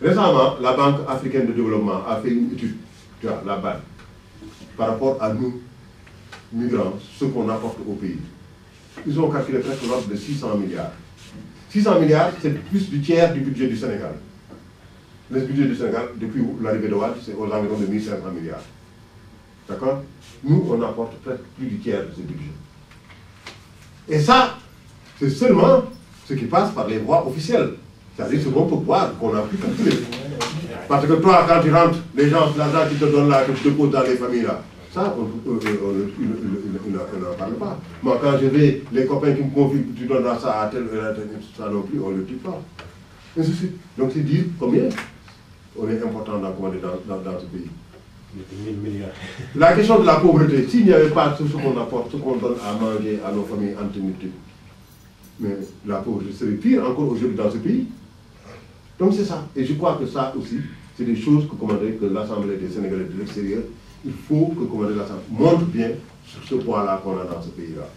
Récemment, la Banque africaine de développement a fait une étude, tu vois, la BAD, par rapport à nous, migrants, ce qu'on apporte au pays. Ils ont calculé presque l'ordre de 600 milliards. 600 milliards, c'est plus du tiers du budget du Sénégal. Le budget du Sénégal, depuis l'arrivée de Wade, c'est aux environs de 1500 milliards. D'accord? Nous, on apporte presque plus du tiers de ce budget. Et ça, c'est seulement ce qui passe par les voies officielles. C'est-à-dire ce qu'on peut voir, qu'on a pu calculer. Parce que toi, quand tu rentres, les gens, l'argent qu'ils te donnent là, que tu te poses dans les familles là, ça, on n'en parle pas. Moi, quand je vais, les copains qui me confient, tu donneras ça à tel, ça non plus, on ne le dit pas. Et ceci. Donc, c'est dire combien on est important dans ce pays. La question de la pauvreté, s'il n'y avait pas tout ce qu'on apporte, ce qu'on donne à manger à nos familles entretenues, mais la pauvreté serait pire encore aujourd'hui dans ce pays. Donc c'est ça. Et je crois que ça aussi, c'est des choses que l'Assemblée des Sénégalais de l'extérieur, il faut que l'Assemblée montre bien sur ce point-là qu'on a dans ce pays-là.